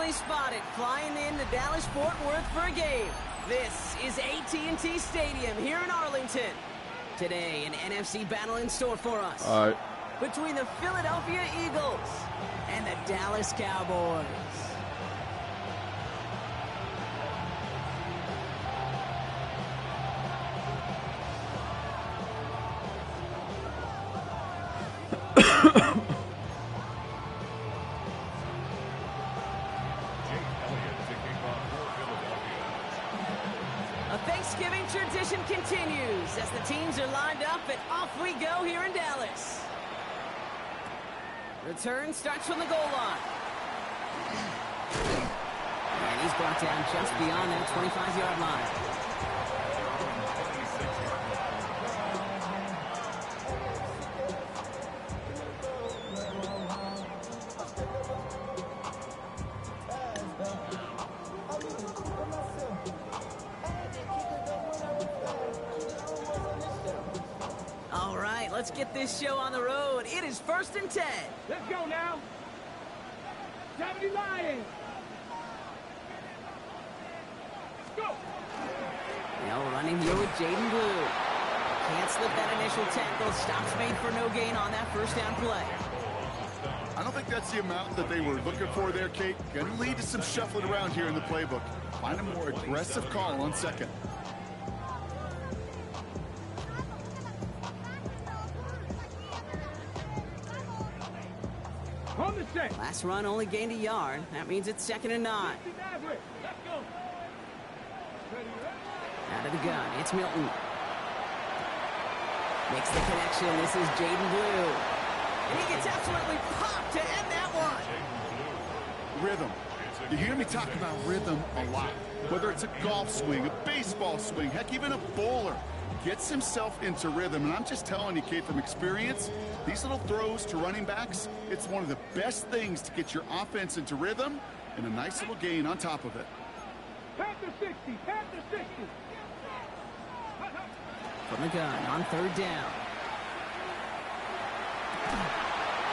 finally spotted, flying in to Dallas-Fort Worth for a game. This is AT&T Stadium here in Arlington. Today, an NFC battle in store for us. All right. Between the Philadelphia Eagles and the Dallas Cowboys. Thanksgiving tradition continues as the teams are lined up and off we go here in Dallas. Return starts from the goal line. And he's brought down just beyond that 25-yard line. Let's get this show on the road. It is 1st and 10. Let's go now. 70 Lions. Go. Now running here with Jaden Blue. Can't slip that initial tackle. Stops made for no gain on that first down play. I don't think that's the amount that they were looking for there, Kate. Going to lead to some shuffling around here in the playbook. Find a more aggressive call on second. Last run only gained a yard. That means it's 2nd and 9. Out of the gun, it's Milton. Makes the connection. This is Jaden Blue. And he gets absolutely popped to end that one. Rhythm. You hear me talk about rhythm a lot. Whether it's a golf swing, a baseball swing, heck, even a bowler. Gets himself into rhythm, and I'm just telling you, Kate, from experience, these little throws to running backs, it's one of the best things to get your offense into rhythm and a nice little gain on top of it. Panther 60, Panther 60. From the gun on 3rd down.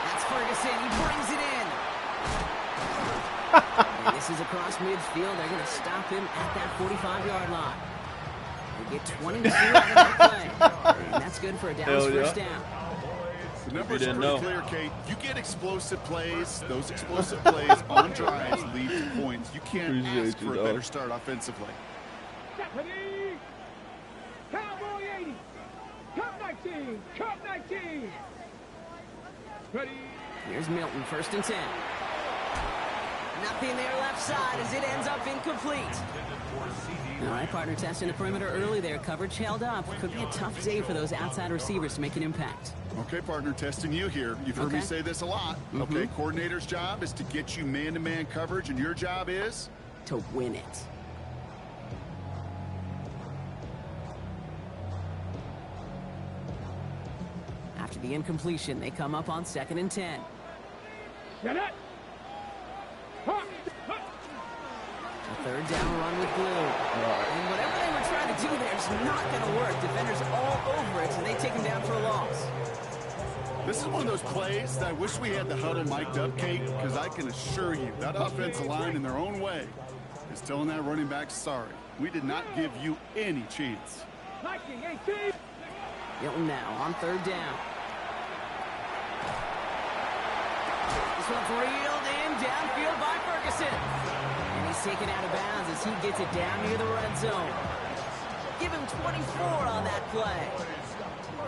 That's Ferguson. He brings it in. And this is across midfield. They're going to stop him at that 45-yard line. They get 22 out of that play. And that's good for a Dallas first down. The numbers are pretty clear, Kate. You get explosive plays. Those explosive plays on drives lead to points. You can't ask for a better start offensively. Stephanie! Cowboy 80! Cup 19! Cup 19! Ready? Here's Milton, 1st and 10. Nothing there left side as it ends up incomplete. All right, partner, testing the perimeter early there. Coverage held up. Could be a tough day for those outside receivers to make an impact. Okay, partner, testing you here. You've heard me say this a lot. Okay, coordinator's job is to get you man-to-man coverage, and your job is? To win it. After the incompletion, they come up on 2nd and 10. Get it! A 3rd down run with Blue. And whatever they were trying to do there is not going to work. Defenders all over it, and they take him down for a loss. This is one of those plays that I wish we had the huddle mic'd up, Kate, because I can assure you that offensive line in their own way is telling that running back, sorry, we did not give you any chance. Milton now on 3rd down. This one's reeled in downfield by Ferguson. And he's taken out of bounds as he gets it down near the red zone. Give him 24 on that play.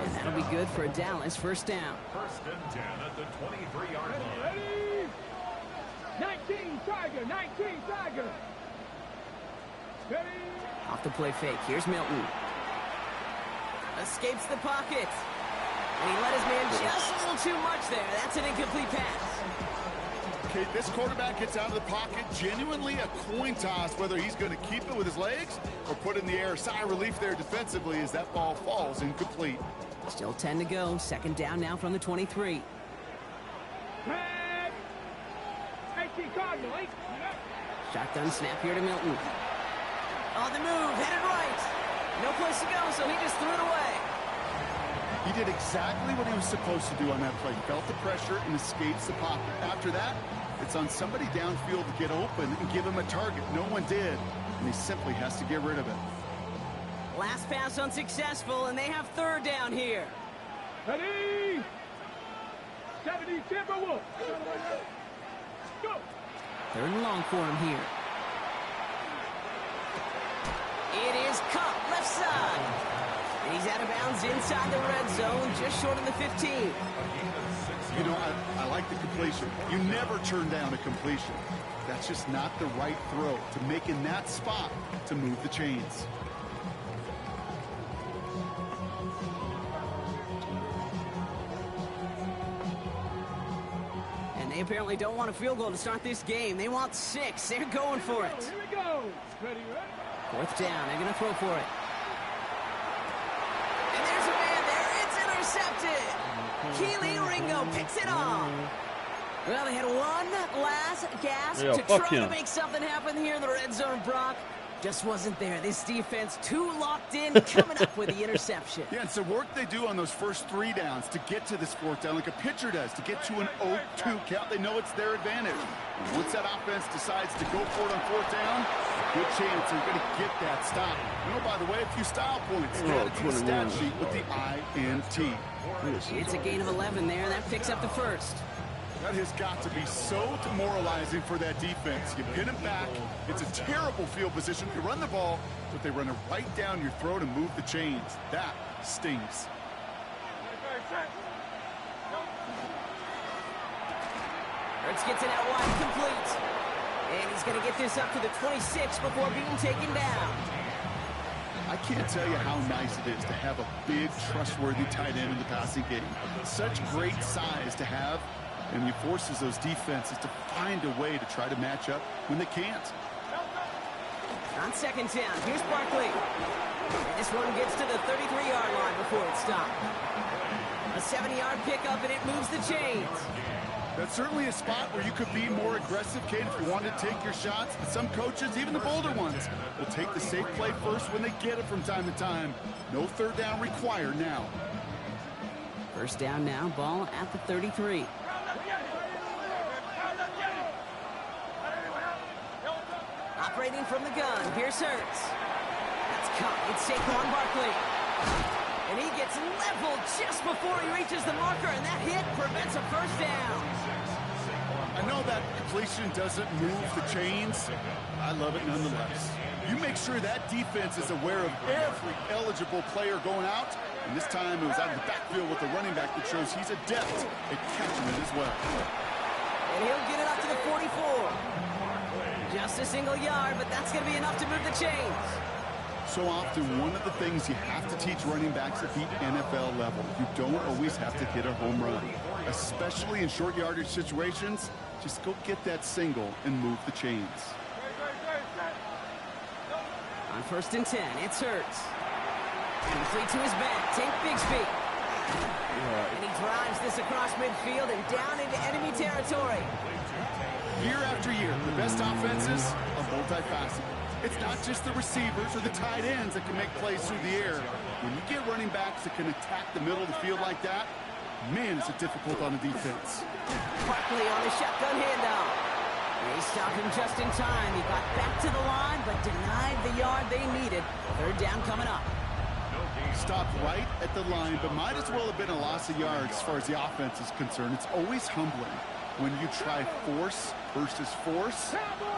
And that'll be good for a Dallas first down. 1st and 10 at the 23-yard line. 19 Tiger, 19 Tiger. Ready? Off the play fake. Here's Milton. Escapes the pocket. And he let his man just a little too much there. That's an incomplete pass. Okay, this quarterback gets out of the pocket. Genuinely a coin toss whether he's going to keep it with his legs or put it in the air. Sigh of relief there defensively as that ball falls incomplete. Still 10 to go. 2nd down now from the 23. Shotgun snap here to Milton. On the move, headed right. No place to go, so he just threw it away. He did exactly what he was supposed to do on that play. Felt the pressure and escapes the pocket. After that, It's on somebody downfield to get open and give him a target. No one did, and he simply has to get rid of it. Last pass unsuccessful, and they have third down here. Ready? 70 Timberwolves. Go. Third and long for him here. It is caught left side. And he's out of bounds inside the red zone, just short of the 15. You know, I like the completion. You never turn down a completion. That's just not the right throw to make in that spot to move the chains. And they apparently don't want a field goal to start this game. They want 6. They're going for it. Here we go. Ready, ready? Fourth down. They're going to throw for it. And there's a man there. It's intercepted. Keely Ringo picks it off. Well, they had one last gasp to try to make something happen here in the red zone, Brock. Just wasn't there. This defense too locked in, coming up with the interception. Yeah, it's the work they do on those first 3 downs to get to this 4th down, like a pitcher does, to get to an 0-2 count. They know it's their advantage. And once that offense decides to go for it on 4th down, good chance they're going to get that stop. You know, by the way, a few style points added to the stat sheet with the INT. It's a gain of 11 there. That picks up the first. That has got to be so demoralizing for that defense. You pin him back. It's a terrible field position. You run the ball, but they run it right down your throat and move the chains. That stings. Hurts gets it out wide, complete. And he's going to get this up to the 26 before being taken down. I can't tell you how nice it is to have a big, trustworthy tight end in the passing game. Such great size to have. And he forces those defenses to find a way to try to match up when they can't. On second down, here's Barkley. This one gets to the 33-yard line before it's stopped. A 70-yard pickup, and it moves the chains. That's certainly a spot where you could be more aggressive, Kate, if you wanted to take your shots. But some coaches, even the bolder ones, will take the safe play first when they get it from time to time. No third down required now. First down now, ball at the 33. Operating from the gun, here's Hurts. That's caught. It's Saquon Barkley. And he gets leveled just before he reaches the marker, and that hit prevents a first down. I know that completion doesn't move the chains. I love it nonetheless. You make sure that defense is aware of every eligible player going out. And this time it was out of the backfield with the running back that shows he's adept at catching it as well. And he'll get it up to the 44. Just a single yard, but that's going to be enough to move the chains. So often, one of the things you have to teach running backs at the NFL level, you don't always have to hit a home run. Especially in short yardage situations, just go get that single and move the chains. On first and 10, it's Hurts. Complete to his back, Tank Bigsby. And he drives this across midfield and down into enemy territory. Year after year, the best offenses are multifaceted. It's not just the receivers or the tight ends that can make plays through the air. When you get running backs that can attack the middle of the field like that, man, is it difficult on the defense. Barkley on a shotgun handoff. They stopped him just in time. He got back to the line, but denied the yard they needed. Third down coming up. Stopped right at the line, but might as well have been a loss of yards as far as the offense is concerned. It's always humbling when you try force versus force,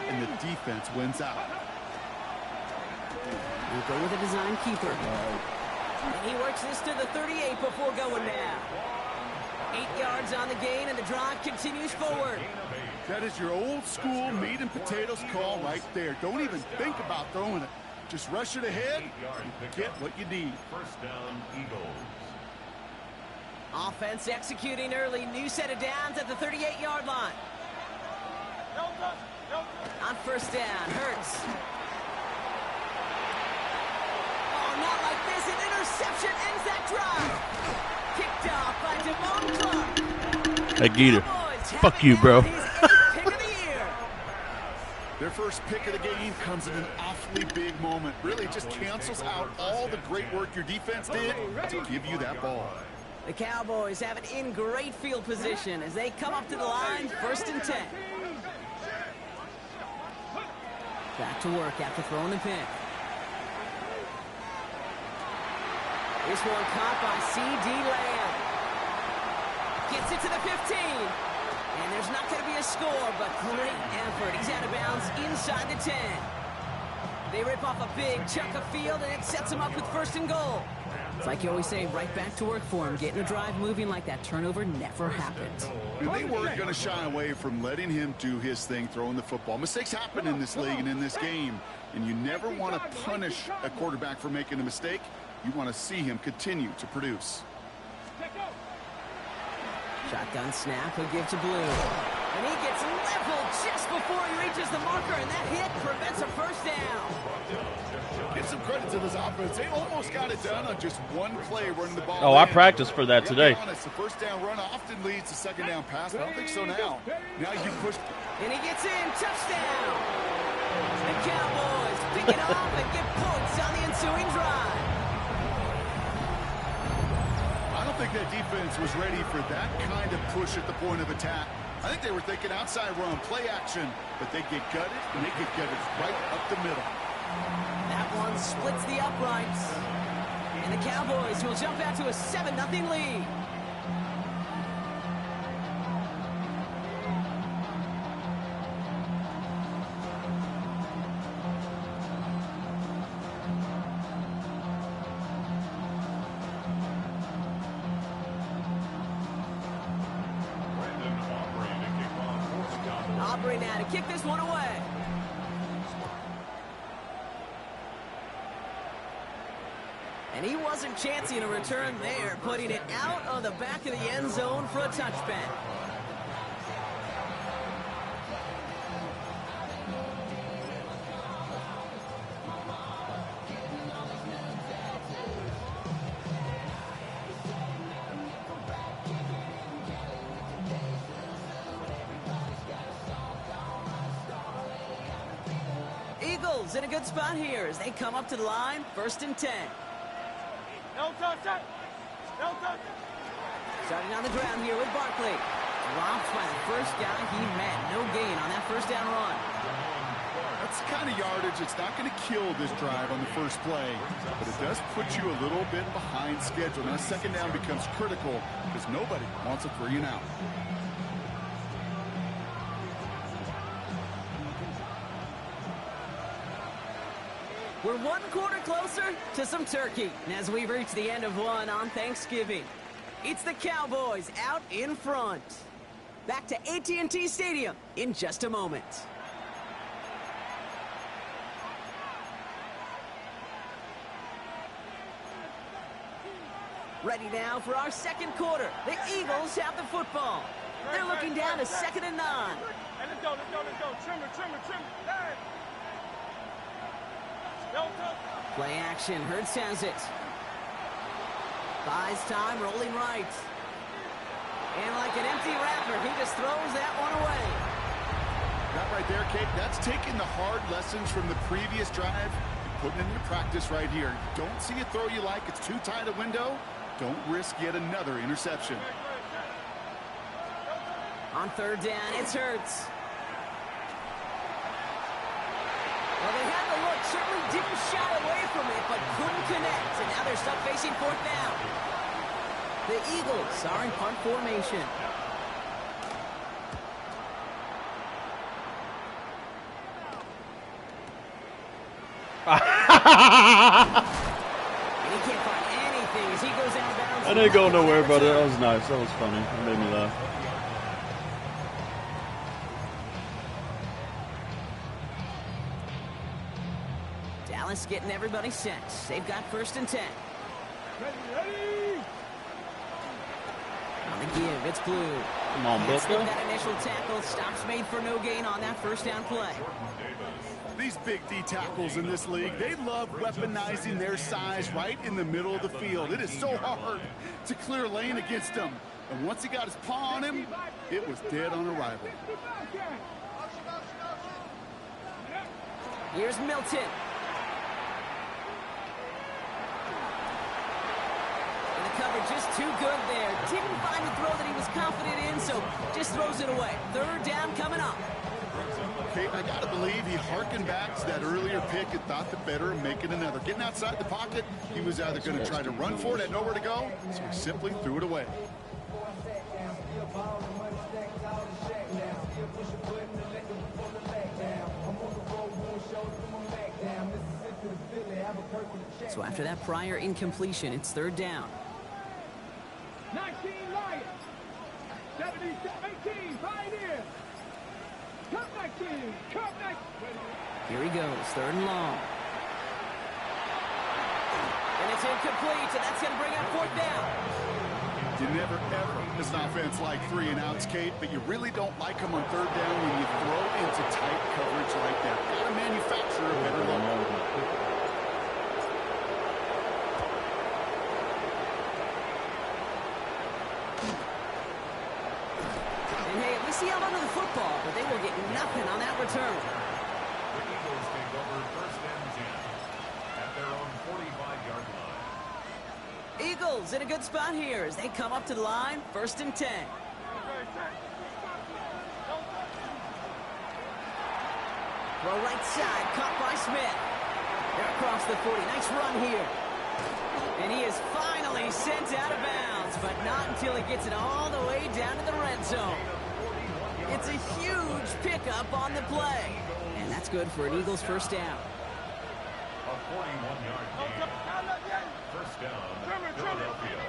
and the defense wins out. We'll go with a design keeper. And he works this to the 38 before going down. 8 yards on the gain, and the drive continues forward. That is your old school meat and potatoes call right there. Don't even think about throwing it. Just rush it ahead and get what you need. First down, Eagles. Offense executing early. New set of downs at the 38-yard line. On first down, Hurts. Oh, not like this. An interception ends that drive. Kicked off by Devon Clark. Hey, Geeter. Fuck you, bro. Pick of the year. Their first pick of the game comes at an awfully big moment. Really just cancels out all the great work your defense did to give you that ball. The Cowboys have it in great field position as they come up to the line, first and 10. Back to work after throwing the pick. This one caught by C.D. Lamb. Gets it to the 15. And there's not going to be a score, but great effort. He's out of bounds inside the 10. They rip off a big chunk of field, and it sets him up with 1st and goal. It's like you always say, right back to work for him. Getting a drive moving like that turnover never happened. And they weren't going to shy away from letting him do his thing, throwing the football. Mistakes happen in this league and in this game, and you never want to punish a quarterback for making a mistake. You want to see him continue to produce. Shotgun snap, he'll give to Blue. And he gets leveled just before he reaches the marker, and that hit prevents a 1st down. Give some credit to this offense. They almost got it done on just one play running the ball. Oh, I practiced for that today. Honest, the 1st down run often leads to 2nd down pass, but I don't think so now. Now you push. And he gets in, touchdown. The Cowboys pick it up and get points on the ensuing drive. I don't think that defense was ready for that kind of push at the point of attack. I think they were thinking outside run, play action, but they get gutted, and they get gutted right up the middle. That one splits the uprights. And the Cowboys will jump out to a 7-0 lead. Aubrey now to kick this one away. And he wasn't chancing a return there, putting it out on the back of the end zone for a touchback. Eagles in a good spot here as they come up to the line, 1st and 10. Starting on the ground here with Barkley. Dropped by the first guy he met. No gain on that 1st down run. That's the kind of yardage. It's not going to kill this drive on the first play, but it does put you a little bit behind schedule. Now 2nd down becomes critical because nobody wants a 3 and out. We're 1 quarter closer to some turkey as we reach the end of one on Thanksgiving. It's the Cowboys out in front. Back to AT&T Stadium in just a moment. Ready now for our 2nd quarter. The Eagles have the football. They're looking down to 2nd and 9. Hey, let's go. Trim it. Hey. Play action. Hurts has it. Buys time, rolling right. And like an empty wrapper, he just throws that one away. That right there, Kate, that's taking the hard lessons from the previous drive and putting it into practice right here. Don't see a throw you like. It's too tight a window. Don't risk yet another interception. On 3rd down, it's Hurts. Well, they had the look, certainly didn't shy away from it, but couldn't connect. And now they're stuck facing 4th down. The Eagles are in punt formation. And he can't find anything as he goes out of bounds. I didn't go nowhere, but that was nice. That was funny. It made me laugh. Dallas getting everybody set. They've got 1st and 10. Ready. On the give, it's Blue. Come on, Booker. That initial tackle, stops made for no gain on that 1st down play. These big D tackles in this league, they love weaponizing their size right in the middle of the field. It is so hard to clear lane against them. And once he got his paw on him, it was dead on arrival. Here's Milton. And the coverage just too good there. Didn't find the throw that he was confident in, so just throws it away. 3rd down coming up. Kate, I got to believe he harkened back to that earlier pick and thought the better of making another. Getting outside the pocket, he was either going to try to run for it, had nowhere to go, so he simply threw it away. So after that prior incompletion, it's third down. 19 Lions. 18 Pioneers. Cup 19. Cup 19. Here he goes, third and long. And it's incomplete, and that's going to bring up fourth down. You never, ever miss an offense like 3 and outs, Kate, but you really don't like them on third down when you throw into tight coverage like that. Got to manufacture a better look. And hey, at least he held onto the football, but they will get nothing on that return. The Eagles take over first and 10 at their own 45-yard line. Eagles in a good spot here as they come up to the line, first and 10. Throw right side, caught by Smith. They're across the 40. Nice run here. And he is finally sent out of bounds, but not until he gets it all the way down to the red zone. It's a huge pickup on the play. And that's good for an Eagles first down. A 41-yard gain. First down, Philadelphia.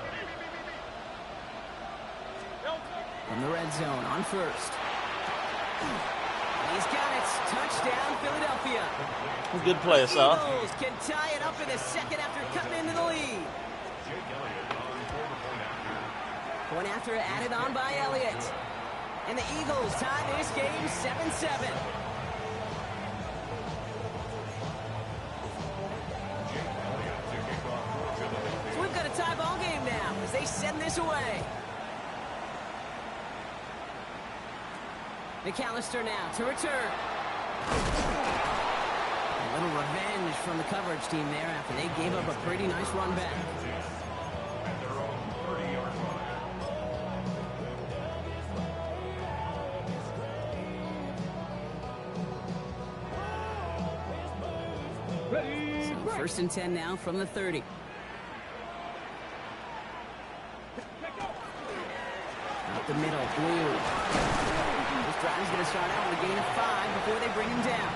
From the red zone on first. He's got it. Touchdown, Philadelphia. Good play, Sal. Eagles can tie it up in a second after cutting into the lead. Jake Elliott on for the point after. Point after added on by Elliott. And the Eagles tie this game 7-7. So we've got a tie ball game now as they send this away. McAllister now to return. A little revenge from the coverage team there after they gave up a pretty nice run back. At their own 30-yard line. So first and 10 now from the 30. Up the middle, Blue. This drive is going to start out with a gain of 5 before they bring him down.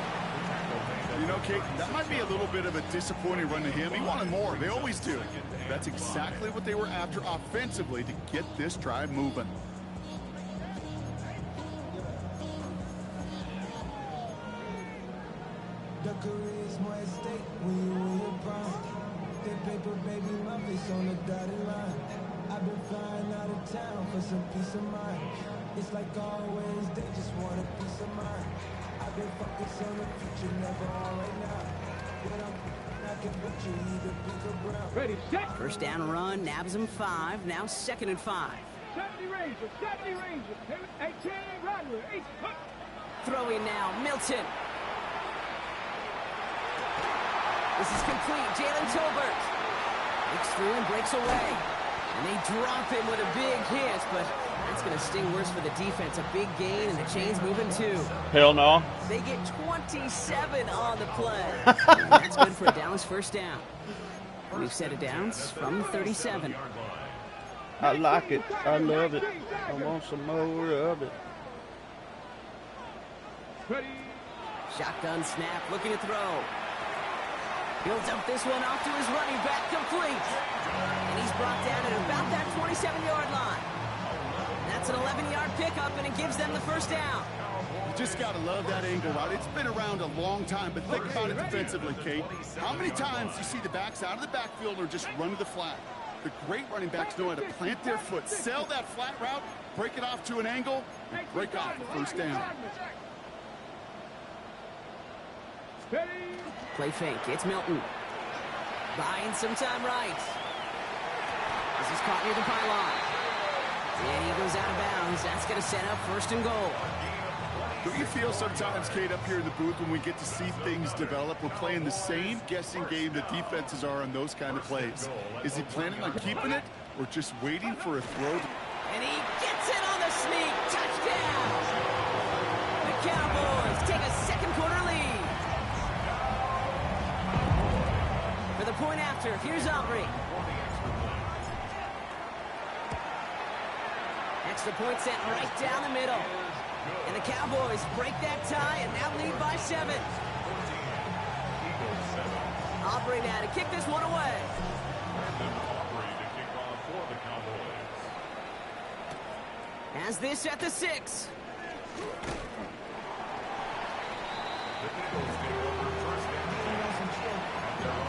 You know, Kate, that might be a little bit of a disappointing run to him. He wanted more. They always do. That's exactly what they were after offensively to get this drive moving. The career's more at stake when you in your prime. That paper, baby, my face on the dotted line. I've been flying out of town for some peace of mind. It's like always, they just want a peace of mind. I've been focused on the future, never on right now. But I can bet you either pink or brown. Ready, set. First down run, nabs him 5, now second and 5. 70 Rangers, 70 Rangers. 18 Rodwood, 8. Throwing now, Milton. This is complete, Jalen Tolbert. Breaks through and breaks away. And they drop him with a big hit, but that's going to sting worse for the defense. A big gain, and the chain's moving too. Hell no. They get 27 on the play. And that's good for a Dallas first down. We've set it downs from the 37. I like it. I love it. I want some more of it. Ready. Shotgun snap, looking to throw. He'll dump this one off to his running back, complete. And he's brought down at about that 27-yard line. That's an 11-yard pickup, and it gives them the first down. You just got to love that angle route. It's been around a long time, but think about it defensively, Kate. How many times do you see the backs out of the backfield or just run to the flat? The great running backs know how to plant their foot, sell that flat route, break it off to an angle, and break off the first down. Ready. Play fake, it's Milton. Buying some time right. This is caught near the pylon. And he goes out of bounds. That's going to set up first and goal. Do you feel sometimes, Kate, up here in the booth when we get to see things develop, we're playing the same guessing game that defenses are on those kind of plays? Is he planning on keeping it or just waiting for a throw? And he gets it on the sneak. Touchdown! The Cowboys take a point after. Here's Aubrey. Extra point sent right down the middle. And the Cowboys break that tie and now lead by 7. Aubrey now to kick this one away. Aubrey to kick off for the Cowboys. Has this at the 6. The Eagles take over first and 10 at their own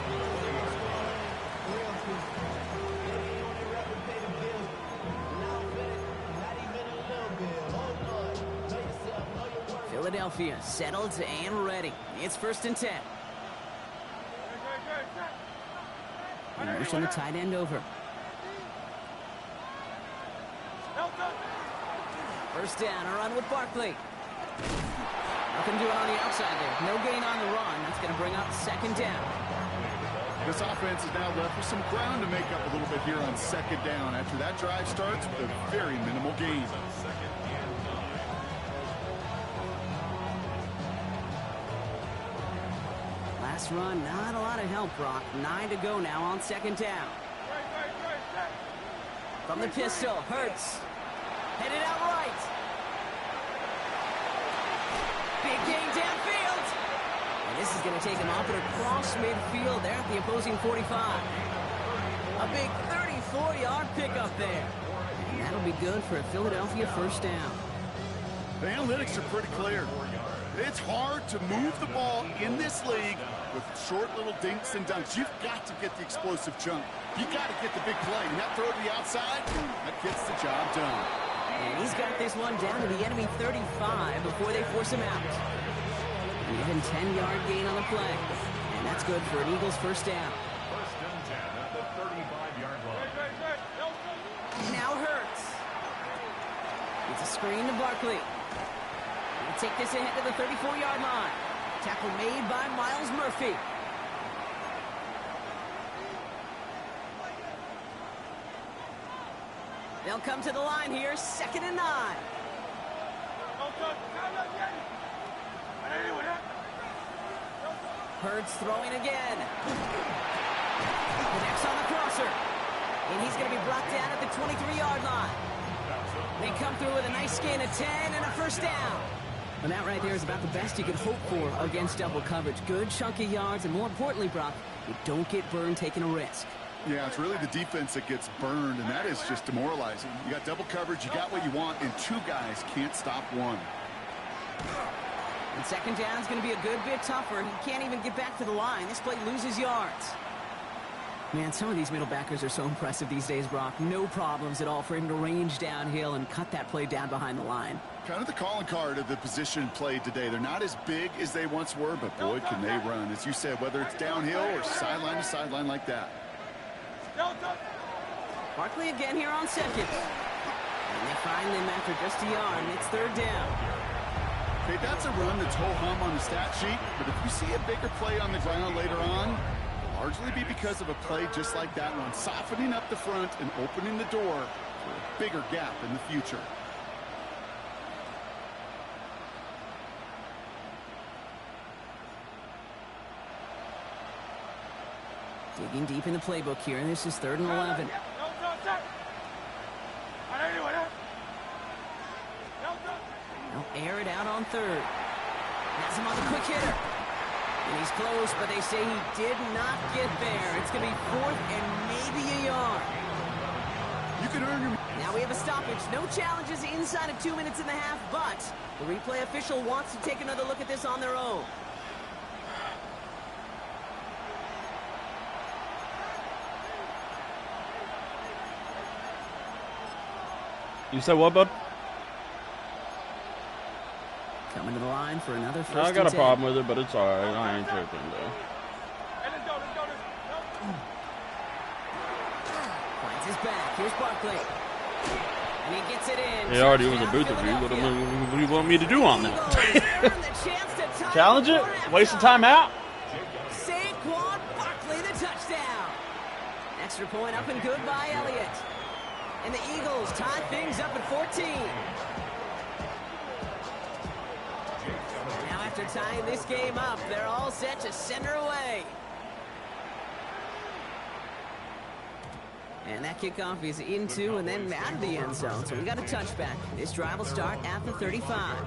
40-yard line. Philadelphia settled and ready. It's first and 10. And motion the tight end over. First down, a run with Barkley. Nothing doing on the outside there. No gain on the run. That's going to bring up second down. This offense is now left with some ground to make up a little bit here on second down after that drive starts with a very minimal gain. Second and 9. Last run, not a lot of help, Brock. 9 to go now on second down. From the pistol, Hurts. Headed out right. Big gain downfield. And this is going to take him off and across midfield there at the opposing 45. A big 34-yard pickup there. And that'll be good for a Philadelphia first down. The analytics are pretty clear. It's hard to move the ball in this league with short little dinks and dunks. You've got to get the explosive jump. You've got to get the big play. And that throw to the outside, that gets the job done. And he's got this one down to the enemy 35 before they force him out. An even 10-yard gain on the play. And that's good for an Eagles first down. First and 10 at the 35-yard line. Now Hurts. It's a screen to Barkley. He'll take this ahead to the 34-yard line. Tackle made by Miles Murphy. They'll come to the line here, second and 9. Hurts throwing again. Connects on the crosser. And he's going to be brought down at the 23-yard line. They come through with a nice gain of 10 and a first down. And that right there is about the best you can hope for against double coverage. Good chunky yards, and more importantly, Brock, you don't get burned taking a risk. Yeah, it's really the defense that gets burned, and that is just demoralizing. You got double coverage, you got what you want, and 2 guys can't stop one. And second down is going to be a good bit tougher. He can't even get back to the line. This play loses yards. Man, some of these middle backers are so impressive these days, Brock. No problems at all for him to range downhill and cut that play down behind the line. Kind of the calling card of the position played today. They're not as big as they once were, but boy, can they run. As you said, whether it's downhill or sideline to sideline like that. Barkley again here on second. And they find them after just a yard, and it's third down. Okay, that's a run that's ho-hum on the stat sheet, but if you see a bigger play on the ground later on, it'll largely be because of a play just like that one, softening up the front and opening the door for a bigger gap in the future. Digging deep in the playbook here, and this is third and 11. They'll air it out on third. Has him on the quick hitter. And he's close, but they say he did not get there. It's going to be fourth and maybe a yard. You can earn your... Now we have a stoppage. No challenges inside of 2 minutes and a half, but the replay official wants to take another look at this on their own. You said what, bud? Coming to the line for another first I got a 10. problem with it, but it's alright. I ain't tripping, though. Finds his back. Here's Barkley. And he gets it in. It already was a boot of you. What do you want me to do on that? Challenge it? Waste of time out? Saquon Barkley, the touchdown. Extra point up and good by Elliott. And the Eagles tie things up at 14. Now after tying this game up, they're all set to send her away. And that kickoff is into and then out of the end zone. So we got a touchback. This drive will start at the 35.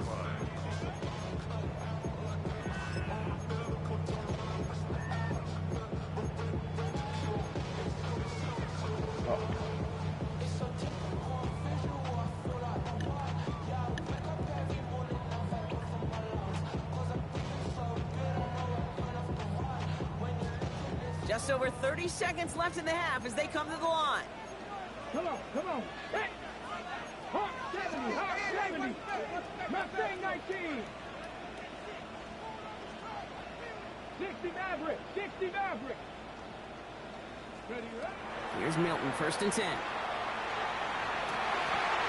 Just over 30 seconds left in the half as they come to the line. Come on, come on. Hey! Hawk 70, Hawk 70. Mustang 19. 60 Maverick, 60 Maverick. Ready, right? Here's Milton, 1st and 10.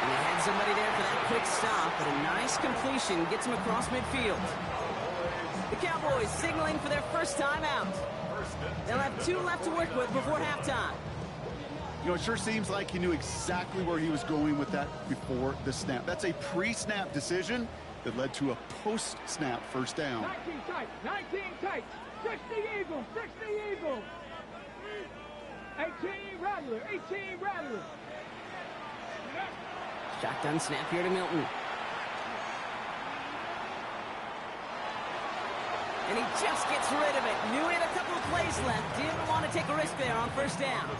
And they had somebody there for that quick stop, but a nice completion gets him across midfield. The Cowboys signaling for their first time out. They'll have 2 left to work with before halftime. You know, it sure seems like he knew exactly where he was going with that before the snap. That's a pre-snap decision that led to a post-snap first down. 19 tight, 19 tight. 60 Eagles, 60 Eagles. 18 Rattler, 18 Rattler. Shotgun snap here to Milton. And he just gets rid of it. Knew he had a couple of plays left. Didn't want to take a risk there on first down.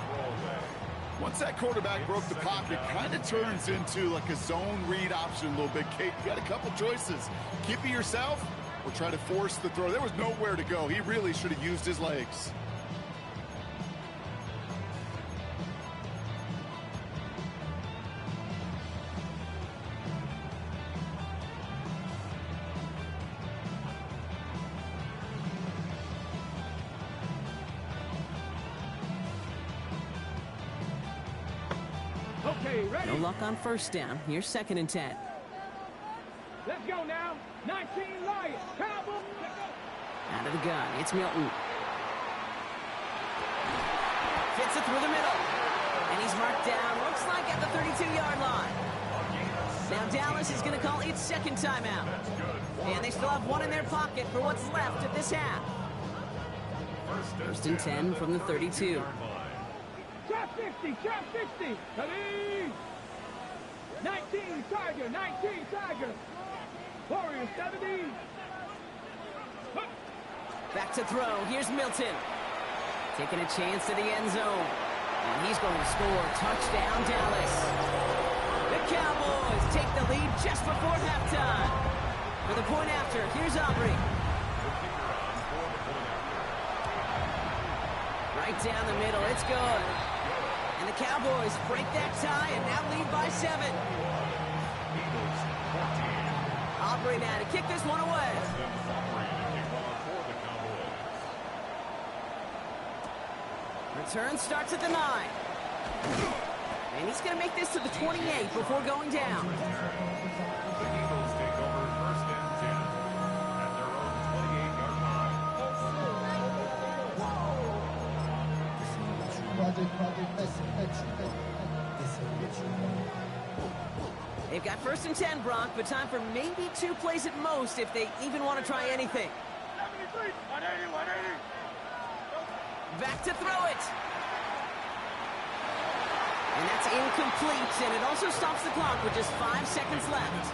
Once that quarterback broke the pocket, kind of turns into like a zone read option a little bit. Kate, you got a couple choices. Keep it yourself or try to force the throw. There was nowhere to go. He really should have used his legs. Okay, ready? No luck on first down. Here's 2nd and 10. Let's go now. 19 Lions. Cowboys. Out of the gun. It's Milton. Fits it through the middle. And he's marked down, looks like at the 32-yard line. Now Dallas is going to call its 2nd timeout. And they still have 1 in their pocket for what's left of this half. 1st and 10 from the 32. Trap 50, trap 50. Ready? 19 Tiger, 19 Tiger. Warrior 70. Back to throw. Here's Milton. Taking a chance to the end zone. And he's going to score. Touchdown, Dallas. The Cowboys take the lead just before halftime. For the point after, here's Aubrey. Right down the middle. It's good. And the Cowboys break that tie and now lead by 7. Aubrey now to kick this one away. Return starts at the 9. And he's going to make this to the 28 before going down. The Eagles take over 1st and 10 at their own 28-yard line. They've got 1st and 10, Brock, but time for maybe 2 plays at most if they even want to try anything. 73, 180, 180. Back to throw it. And that's incomplete, and it also stops the clock with just 5 seconds left.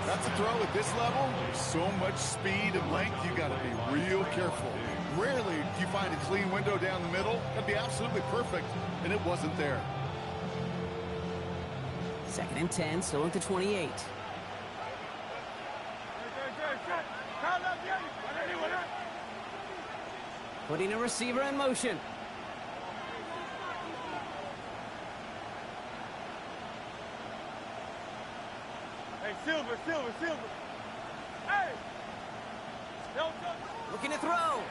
That's a throw at this level. There's so much speed and length, you got to be real careful. Rarely do you find a clean window down the middle. That'd be absolutely perfect, and it wasn't there. 2nd and 10, still at the 28. Putting a receiver in motion. Hey, Silver, Silver, Silver. Hey! Looking to throw.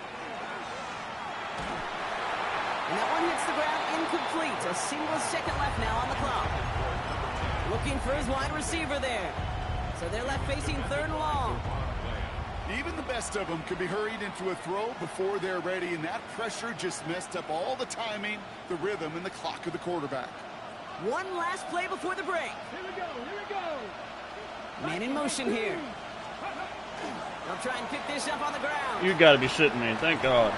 And that one hits the ground incomplete. A single second left now on the clock. Looking for his wide receiver there. So they're left facing 3rd and long. Even the best of them could be hurried into a throw before they're ready, and that pressure just messed up all the timing, the rhythm, and the clock of the quarterback. One last play before the break. Here we go, here we go. Man in motion here. They'll try and pick this up on the ground. You got to be shitting me. Thank God.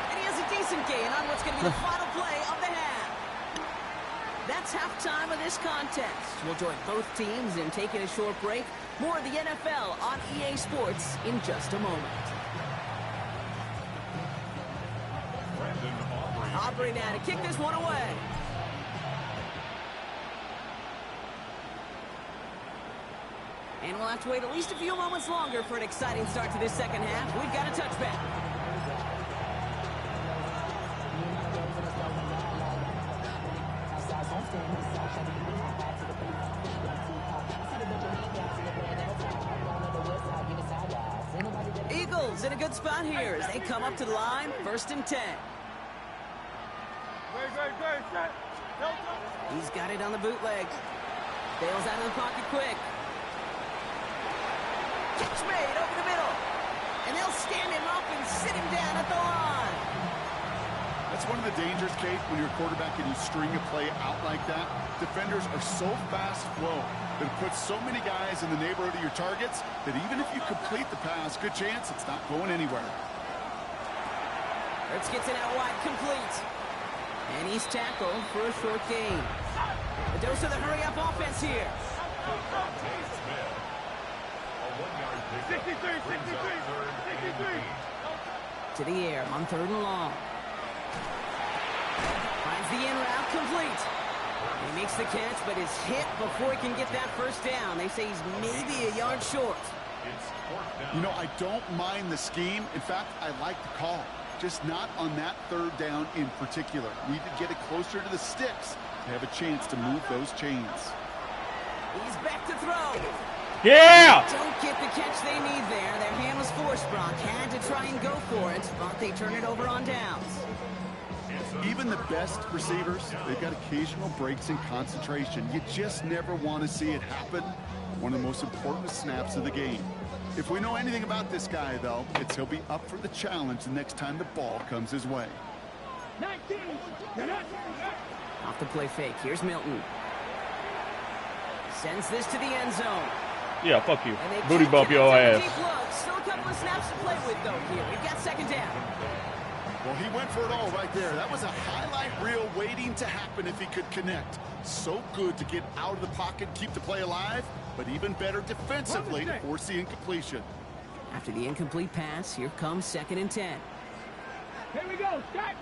And he has a decent gain on what's going to be the final play of the half. it's halftime of this contest. We'll join both teams in taking a short break. More of the NFL on EA Sports in just a moment. Aubrey now to kick this one away. And we'll have to wait at least a few moments longer for an exciting start to this second half. We've got a touchback. Eagles in a good spot here as they come up to the line, 1st and 10. He's got it on the bootleg. Bails out of the pocket quick. Catch made over the middle. And they'll stand him up and sit him down at the line. That's one of the dangers, Kate, when you're a quarterback and you string a play out like that. Defenders are so fast flow that it puts so many guys in the neighborhood of your targets that even if you complete the pass, good chance it's not going anywhere. Ertz gets it out wide, complete. And he's tackled for a short gain. A dose of the hurry-up offense here. 63. To the air on 3rd and long. Finds the in route, complete. He makes the catch, but is hit before he can get that first down. They say he's maybe a yard short. You know, I don't mind the scheme. In fact, I like the call. Just not on that 3rd down in particular. Need to get it closer to the sticks to have a chance to move those chains. He's back to throw. Yeah! Don't get the catch they need there. Their hand was forced. Brock had to try and go for it, but they turn it over on downs. Even the best receivers, they've got occasional breaks in concentration. You just never want to see it happen. One of the most important snaps of the game. If we know anything about this guy, though, it's he'll be up for the challenge the next time the ball comes his way. 19. Off the play fake. Here's Milton. Sends this to the end zone. Yeah, fuck you. And they Booty kick bump it your out to the ass. deep look. Still a couple of snaps to play with, though, here. We've got 2nd down. Well, he went for it all right there. That was a highlight reel waiting to happen if he could connect. So good to get out of the pocket, keep the play alive, but even better defensively to force the incompletion. After the incomplete pass, here comes 2nd and 10. Here we go. Start.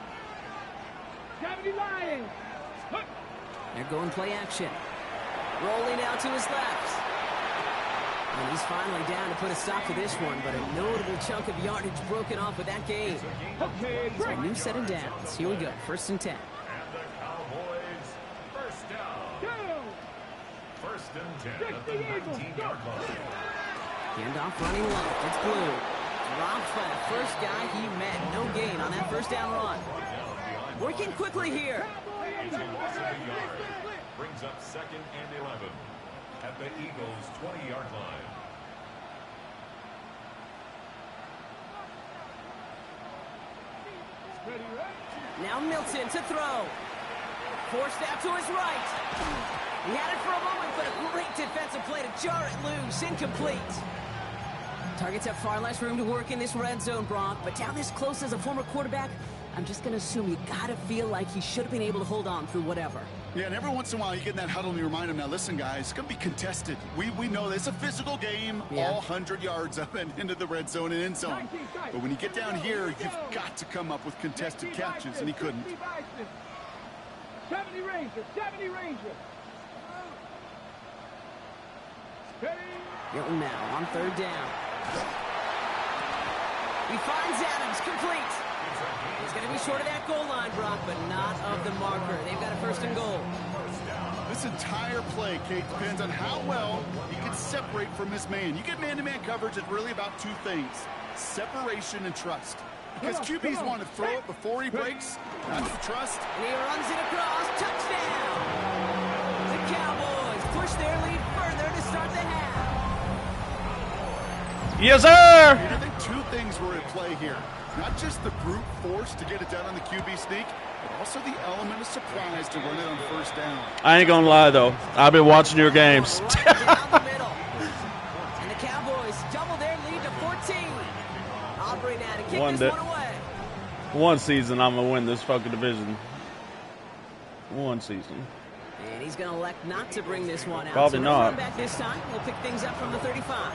70 Lions. Look. They're going play action. Rolling out to his left. And he's finally down to put a stop to this one, but a notable chunk of yardage broken off with that gain. Okay, So a new set of downs. Here we go. 1st and 10. And the Cowboys, 1st down. Go. 1st and 10 at the 19-yard line. Handoff running left. It's Blue. Dropped by the first guy he met. No gain on that 1st down run. Working quickly here. It's a loss of a yard. Brings up 2nd and 11 at the Eagles' 20-yard line. Now Milton to throw. Forced out to his right. He had it for a moment, but a great defensive play to jar it loose. Incomplete. Targets have far less room to work in this red zone, Brock, but down this close as a former quarterback, I'm just going to assume you got to feel like he should have been able to hold on through whatever. Yeah, and every once in a while you get in that huddle and you remind him, now listen, guys, it's going to be contested. We know this. It's a physical game, Yeah. all 100 yards up and into the red zone and end zone. But when you get down here, you've got to come up with contested catches, and he couldn't. 70 Rangers. 70 Rangers. Steady. Hilton now on 3rd down. He finds Adams, complete. He's going to be short of that goal line, Brock, but not of the marker. They've got a 1st and goal. This entire play, Kate, depends on how well he can separate from his man. You get man-to-man coverage, it's really about 2 things, separation and trust. Because QBs want to throw it before he breaks, that's the trust. And he runs it across. Touchdown! The Cowboys push their lead further to start the half. Yes, sir! I think 2 things were at play here. Not just the brute force to get it done on the QB sneak, but also the element of surprise to run it on 1st down. I ain't gonna lie, though. I've been watching your games. Right down the middle. And the Cowboys double their lead to 14. Aubrey now to kick One this day. one away. One season, I'm gonna win this fucking division. One season. And he's going to elect not to bring this one out. Probably so no not. run back this time. We'll pick things up from the 35.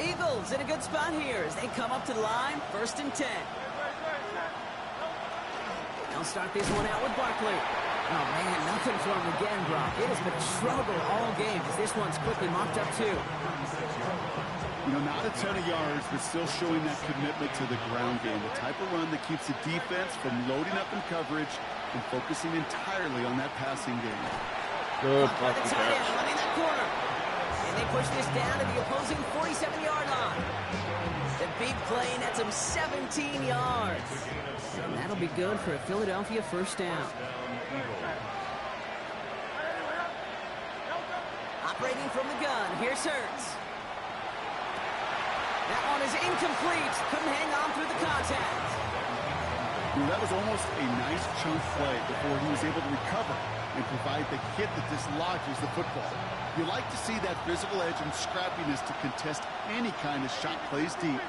Eagles in a good spot here as they come up to the line. 1st and 10. They'll start this one out with Barkley. Oh, man, nothing from him again, Brock. It has been trouble all game as this one's quickly mopped up, too. You know, not a ton of yards, but still showing that commitment to the ground game. The type of run that keeps the defense from loading up in coverage and focusing entirely on that passing game. Good By the fucking tight end, catch. running that corner. And they push this down to the opposing 47-yard line. The big play nets him 17 yards. And that'll be good for a Philadelphia 1st down. Operating from the gun, here's Hurts. That one is incomplete. Couldn't hang on through the contact. You know, that was almost a nice chunk play before he was able to recover and provide the hit that dislodges the football. You like to see that physical edge and scrappiness to contest any kind of shot plays deep.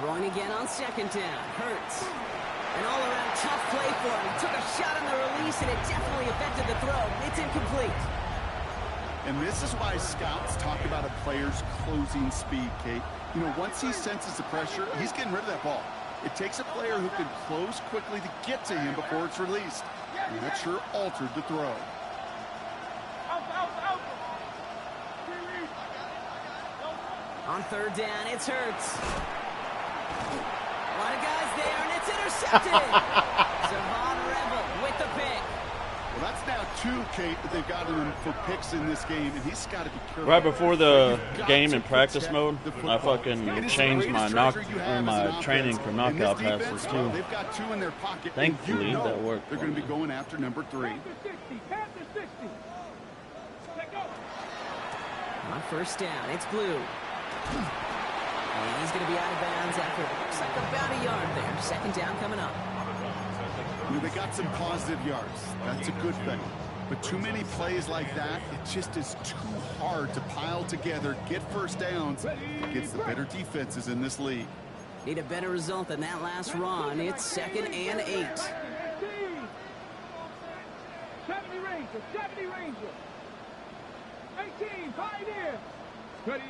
Throwing again on 2nd down. Hurts. An all-around tough play for him. He took a shot on the release, and it definitely affected the throw. It's incomplete. And this is why scouts talk about a player's closing speed, Kate. You know, once he senses the pressure, he's getting rid of that ball. It takes a player who can close quickly to get to him before it's released. And that sure altered the throw. On 3rd down, it's Hurts. A lot of guys there, and it's intercepted. Savon Rebel with the pick. Well, that's now 2, Kate, that they've got him for picks in this game, and he's got to be careful. Right before the You've got game to in practice protect mode, the I football. fucking It is the changed my greatest treasure you have as my an training offense. for In knockout this defense, passes too. they've got 2 in their pocket. Thankfully, and you know that worked they're for going to me. be going after number 3. On 1st down, it's Blue. And he's going to be out of bounds after looks like about a yard there. 2nd down coming up. You know, they got some positive yards. That's a good thing. But too many plays like that, it just is too hard to pile together, get 1st downs against the better defenses in this league. Need a better result than that last run. It's 2nd and 8. 70 Ranger, 70 Ranger. 18, Pioneer. Ready.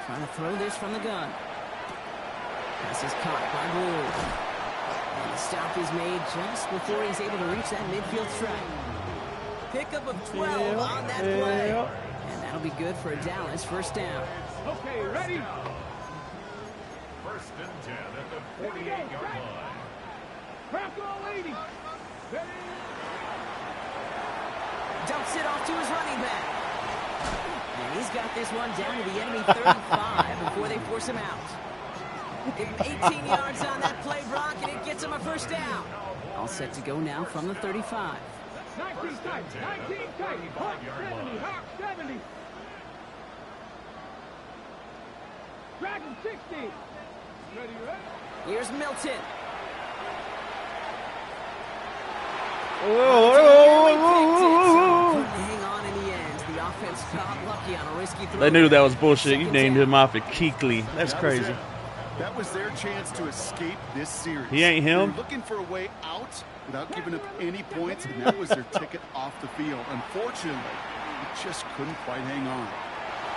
Trying to throw this from the gun. Pass is caught by Blue. And the stop is made just before he's able to reach that midfield strike. Pickup of 12 on that play. And that'll be good for a Dallas 1st down. Okay, ready. 1st and 10 at the 48-yard line. Bronco lady. Ready. Dumps it off to his running back. And he's got this one down to the enemy 35 before they force him out. Give him 18 yards on that play, Brock, and it gets him a 1st down. All set to go now from the 35. 19 tight, 19 tight. Hawk 70, Hawk 70. Dragon 60. Ready, ready. Here's Milton. Couldn't hang on in the end. The offense got lucky on a risky throw. They knew that was bullshit. You 2nd named down. him after Keekly. That's That was crazy. it. That was their chance to escape this series. He ain't him. They were looking for a way out without giving up any points, and that was their ticket off the field. Unfortunately, it just couldn't quite hang on.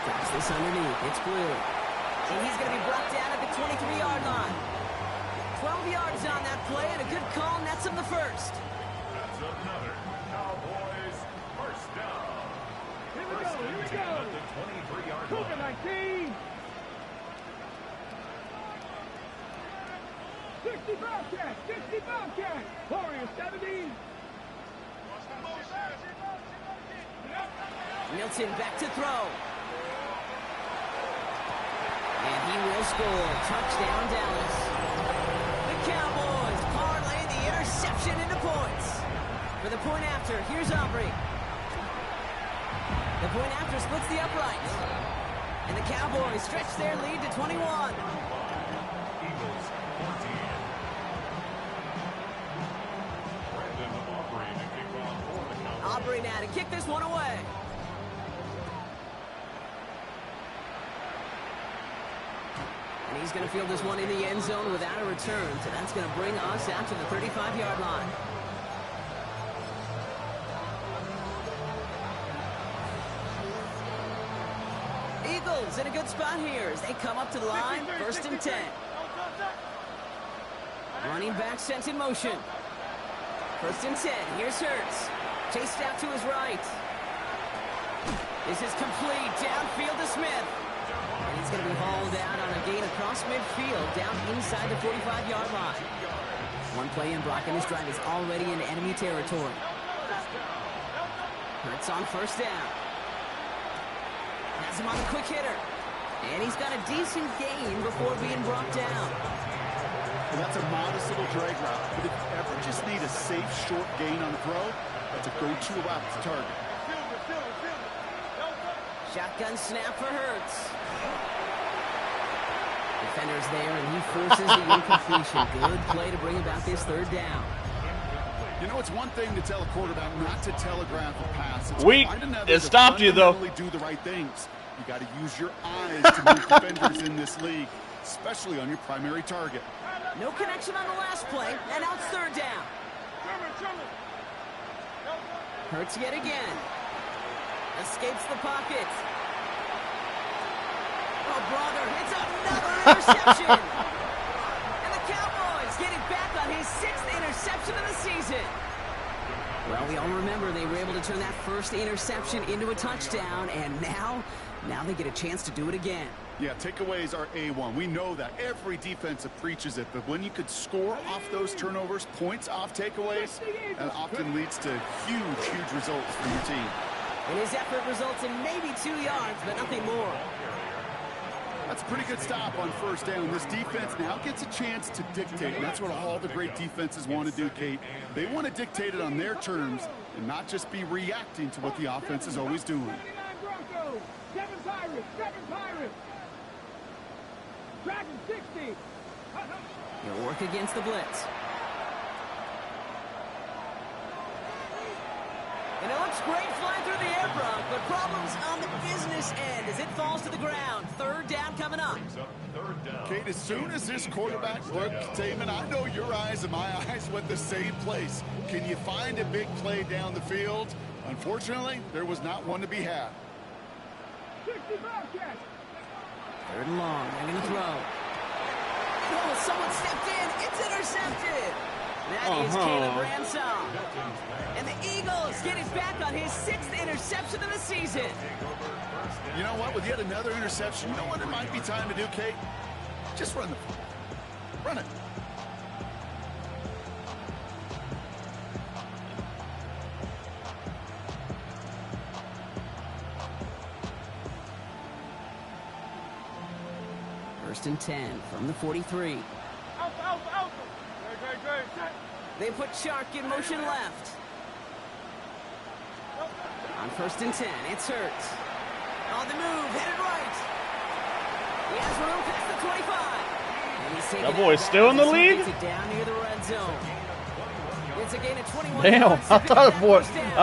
Drops this underneath. It's Blue. And he's going to be brought down at the 23-yard line. 12 yards on that play, and a good call nets him the 1st. That's another Cowboys 1st down. Here we go, 1st here and we 10 go. at the 23-yard Cougar line. 19. 60 Bobcat, 60 Bobcat. Warrior 70. Milton back to throw. And he will score. Touchdown, Dallas. The Cowboys parlay the interception into points. For the point after, here's Aubrey. The point after splits the uprights. And the Cowboys stretch their lead to 21. Eagles 14. Brandon Aubrey to kick off for the Cowboys. Aubrey now to kick this one away. And he's going to field this one in the end zone without a return. So that's going to bring us out to the 35-yard line. Eagles in a good spot here as they come up to the line. 1st and 10. Running back sent in motion. 1st and 10. Here's Hurts. Chased out to his right. This is complete. Downfield to Smith. And he's going to be hauled out on a gain across midfield down inside the 45-yard line. One play in, Brock, and this drive is already into enemy territory. Hurts on 1st down. Has him on the quick hitter. And he's got a decent gain before being brought down. And that's a modest little drag route. But if you ever just need a safe, short gain on the throw, that's a go-to route to target. Shotgun snap for Hurts. Defender's there, and he forces the incompletion. Good play to bring about this 3rd down. You know, it's one thing to tell a quarterback not to telegraph a pass. It's Weak. quite another It to stopped you, though. fundamentally do the right things. You got to use your eyes to move defenders in this league, especially on your primary target. No connection on the last play, and now it's 3rd down. Hurts yet again. Escapes the pocket. Oh, brother, it's another interception. And the Cowboys getting back on his 6th interception of the season. Well, we all remember they were able to turn that first interception into a touchdown, and now they get a chance to do it again. Yeah, takeaways are A1. We know that. Every defense preaches it, but when you could score off those turnovers, points off takeaways, that often leads to huge results for your team. And his effort results in maybe 2 yards, but nothing more. That's a pretty good stop on 1st down. This defense now gets a chance to dictate, and that's what all the great defenses want to do, Kate. They want to dictate it on their terms and not just be reacting to what the offense is always doing. Seven Pirates. Dragon 60. He'll work against the blitz. And it looks great flying through the air, Brock, but problems on the business end as it falls to the ground. 3rd down coming up. Kate, as soon as this quarterback broke containment, I know your eyes and my eyes went the same place. Can you find a big play down the field? Unfortunately, there was not one to be had. 3rd and long. They're going to throw. Oh, someone stepped in. It's intercepted. That is Caleb Ransom. And the Eagles get it back on his 6th interception of the season. You know what? With yet another interception, you know what it might be time to do, Kate? Just run it. First and 10 from the 43. They put Shark in motion left. On 1st and 10, it's Hurts. On the move, headed right. He has room past the 25. And he's taking That boy's still in the league? Gets it down near the red zone. It's a gain of 21 Damn, yards. I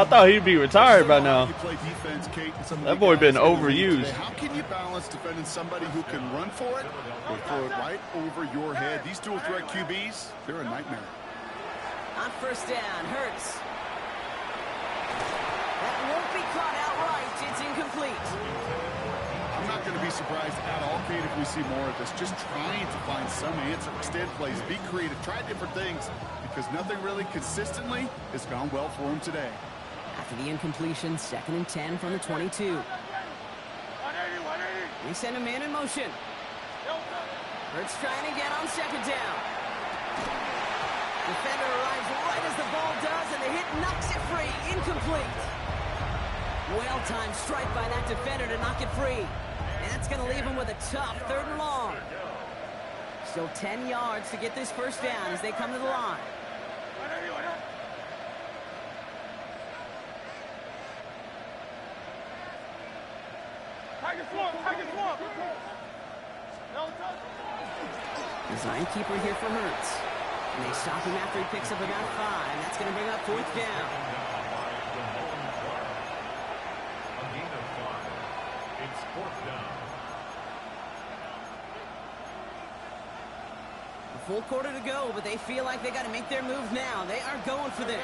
thought he'd be retired by now. You play defense, Kate, and some of That the boy guys been in the league overused. today. How can you balance defending somebody who can run for it or throw it right over your head? These dual threat QBs, they're a nightmare. On 1st down, Hurts. That won't be caught outright. It's incomplete. I'm not going to be surprised at all, Kate, if we see more of this. Just trying to find some answer. Extend plays, be creative, try different things, because nothing really consistently has gone well for him today. After the incompletion, 2nd and 10 from the 22. They send a man in motion. Hurts trying again on 2nd down. Defender arrives right as the ball does, and the hit knocks it free. Incomplete. Well-timed strike by that defender to knock it free. And that's going to leave him with a tough 3rd and long. Still 10 yards to get this 1st down as they come to the line. Design keeper here for Hurts. And they stop him after he picks up about 5. That's going to bring up 4th down. A gain of 5. It's 4th down. full quarter to go, but they feel like they got to make their move now. They are going for this.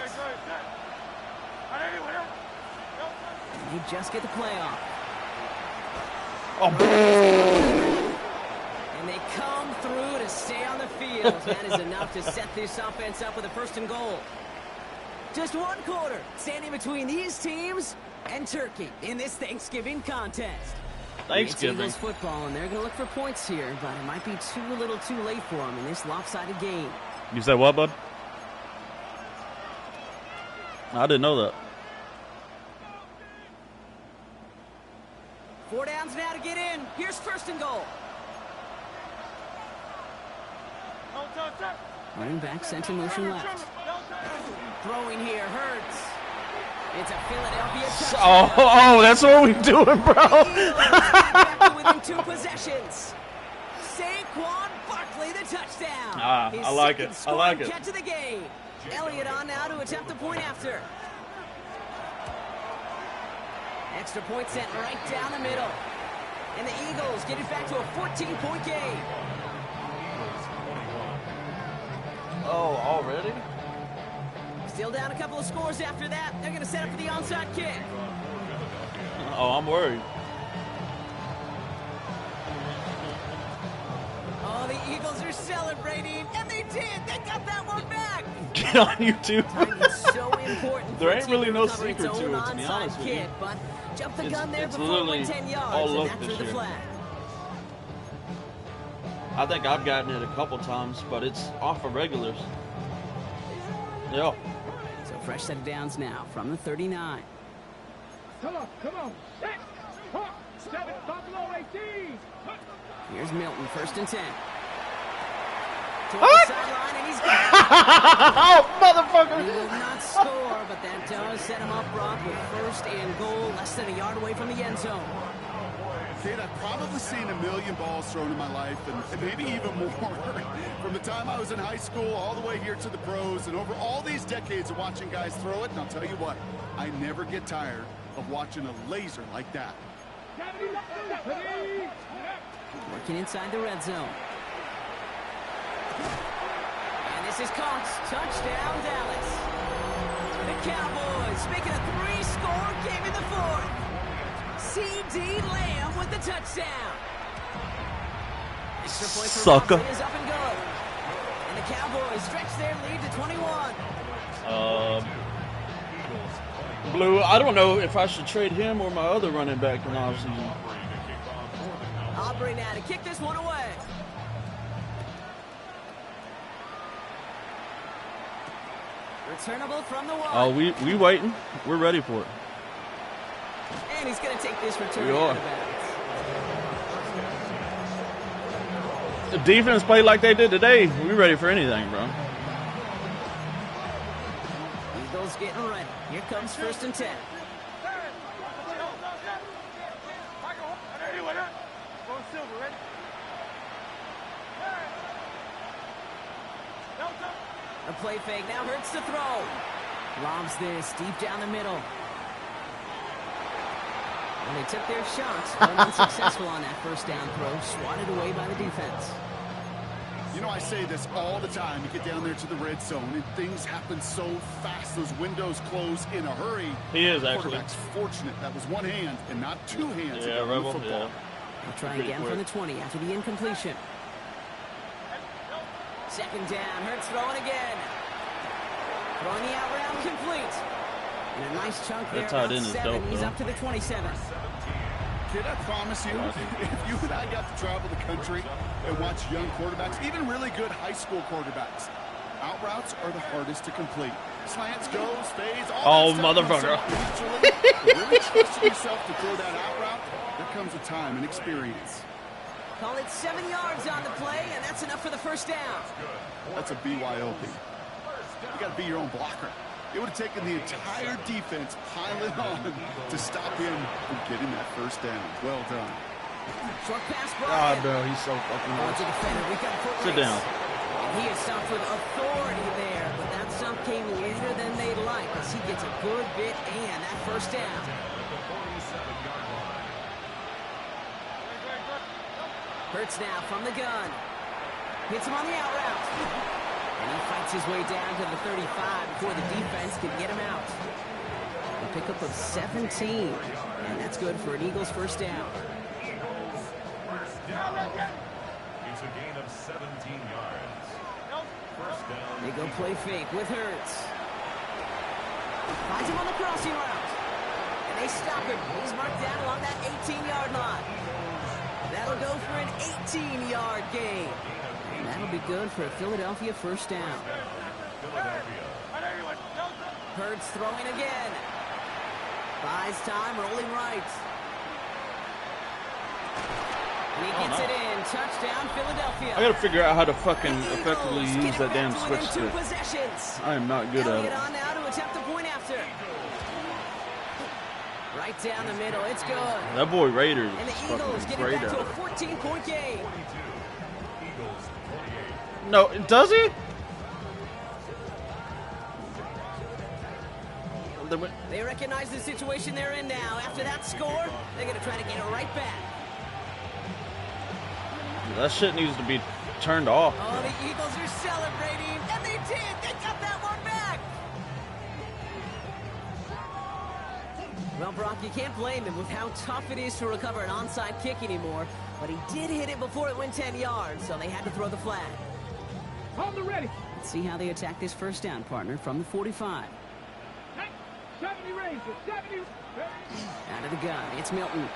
And they just get the play off. And they come through to stay on the field. That is enough to set this offense up with a 1st and goal. Just 1 quarter standing between these teams and Turkey in this Thanksgiving contest. Thanksgiving. It's Eagles football, and they're going to look for points here, but it might be too little too late for them in this lopsided game. You said what, bud? I didn't know that. 4 downs now to get in. Here's 1st and goal. Running back sent in motion left. Throwing here hurts. It's a Philadelphia touchdown. Oh, that's what we're doing, bro. Within 2 possessions. Saquon Barkley, the touchdown. I like it. I like it. Catch of the game. Elliott on now to attempt the point after. Extra point sent right down the middle. And the Eagles get it back to a 14-point game. Oh, already? Still down a couple of scores after that. They're going to set up for the onside kick. Oh, I'm worried. Oh, the Eagles are celebrating, and they did. They got that one back. Get on YouTube. Timing is so important. There ain't really no for a team secret to it, recover to be its own honest onside with you. kick, but jump the gun there It's before it literally went 10 yards, all and luck that this drew the year. flag. I think I've gotten it a couple times, but it's off of regulars. Yeah. So fresh set of downs now from the 39. Come on. 7 Buffalo 18. Here's Milton, 1st and 10. Toward What? the sideline, and he's got it. Oh, He motherfucker! will not score, but that does set him up, Brock, with 1st and goal, less than a yard away from the end zone. Kid, I've probably seen a million balls thrown in my life, and maybe even more. From the time I was in high school all the way here to the pros, and over all these decades of watching guys throw it, and I'll tell you what, I never get tired of watching a laser like that. Working inside the red zone. And this is caught. Touchdown, Dallas. The Cowboys making a 3-score game in the 4th. C.D. Lamb with the touchdown. Extra point for Sucker. Barkley is up and go. And the Cowboys stretch their lead to 21. Blue, I don't know if I should trade him or my other running back in the offseason. Aubrey now to kick this one away. Returnable from the 1. Oh, we waiting. We're ready for it. And he's going to take this return We out are. of bounds. The defense played like they did today. We ready for anything, bro. Eagles getting ready. Here comes 1st and 10. A play fake now hurts to throw. Lobs this deep down the middle. And they took their shots, but unsuccessful on that 1st down throw, swatted away by the defense. You know, I say this all the time. You get down there to the red zone, and things happen so fast. Those windows close in a hurry. He is, actually. Quarterback's fortunate that was one hand and not 2 hands. Yeah, ago in Rebel, football. yeah. They'll try Pretty again quick. from the 20 after the incompletion. 2nd down, Hurts throwing again. Throwing the out route complete. And a nice chunk there. That tight about end is 7. dope, He's though. up to the 27. Kid, I promise you, if you and I got to travel the country and watch young quarterbacks, even really good high school quarterbacks, out routes are the hardest to complete. Slants, goes, fades, all Oh, that stuff comes motherfucker. so naturally. But really trusting yourself to throw that out route, there comes with time and experience. Call it 7 yards on the play, and that's enough for the 1st down. That's a BYOB. You got to be your own blocker. It would have taken the entire defense piling on to stop him from getting that 1st down. Well done. Short pass, God, Brian. bro, he's so fucking Oh, it's a good. defender. We got a foot Sit race. down. And he is stopped with authority there, but that stop came later than they'd like as he gets a good bit and that 1st down. Hurts now from the gun. Hits him on the out route. And he fights his way down to the 35 before the defense can get him out. A pickup of 17. And that's good for an Eagles first down. It's a gain of 17 yards. First down. They go play fake with Hurts. Finds him on the crossing route. And they stop him. He's marked down along that 18-yard line. That'll go for an 18-yard gain. And that'll be good for a Philadelphia first down. Hurts throwing again. Buys time, rolling right. And he gets it in. Touchdown, Philadelphia. I gotta figure out how to fucking effectively use that damn switch stick. I am not good at it. On now to attempt the point after. Right down the middle, it's good. That boy Raiders And the is Eagles fucking get it great back to a at it. 14-point game. Eagles 28. No, does he? They recognize the situation they're in now. After that score, they're going to try to get it right back. That shit needs to be turned off. Oh, the Eagles are celebrating, and they did. They got that one back. Well, Brock, you can't blame him with how tough it is to recover an onside kick anymore. But he did hit it before it went 10 yards, so they had to throw the flag. Hold the ready. Let's see how they attack this first down, partner, from the 45. 70 Rangers, 70. Out of the gun, it's Milton.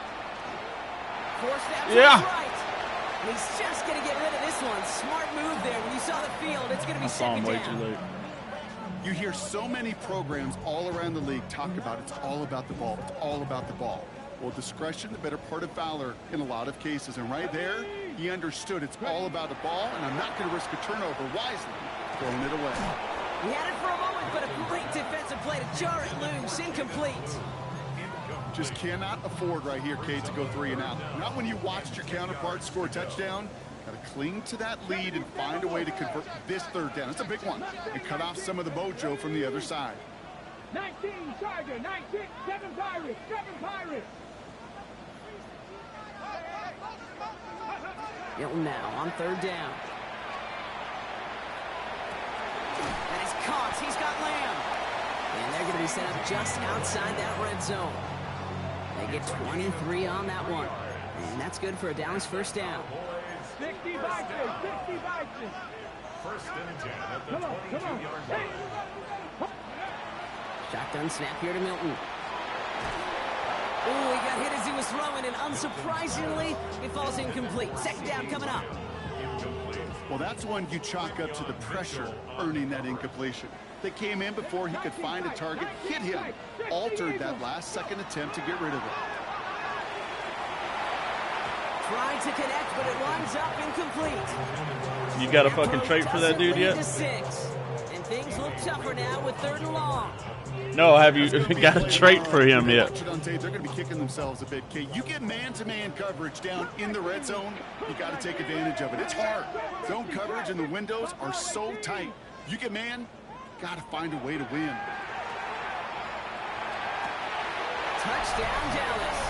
Forced out to Yeah. his right. And he's just going to get rid of this one. Smart move there. When you saw the field, it's going to be I saw him second way down. too late. You hear so many programs all around the league talk about it's all about the ball. It's all about the ball. Well, discretion, the better part of valor in a lot of cases. And right there, he understood it's all about the ball, and I'm not going to risk a turnover wisely, throwing it away. He had it for a moment, but a great defensive play to jar it loose. Incomplete. Just cannot afford right here, Kate, to go 3 and out. Not when you watched your counterpart score a touchdown. Got to cling to that lead and find a way to convert this third down. It's a big one. And cut off some of the mojo from the other side. 19 Tiger, 19, 7 Pirates, 7 Pirates. Milton now on third down. That is caught. He's got Lamb. And they're going to be set up just outside that red zone. They get 23 on that one. And that's good for a Dallas first down. 60 Vikings, 60 Vikings. First and 10 at the Come on, come on. 22-yard Hey. line. Shotgun snap here to Milton. Ooh, he got hit as he was throwing, and unsurprisingly, it falls incomplete. Second down coming up. Well, that's one you chalk up to the pressure earning that incompletion. They came in before he could find a target, hit him, altered that last-second attempt to get rid of it. Tried to connect, but it winds up incomplete. You got a fucking trait for that dude yet? To 6. And things look tougher now with third and long. No, have you got a trait for him yet? Watch it on tape. They're going to be kicking themselves a bit, Kate. You get man-to-man coverage down in the red zone, you got to take advantage of it. It's hard. Zone coverage and the windows are so tight. You get man, got to find a way to win. Touchdown, Dallas.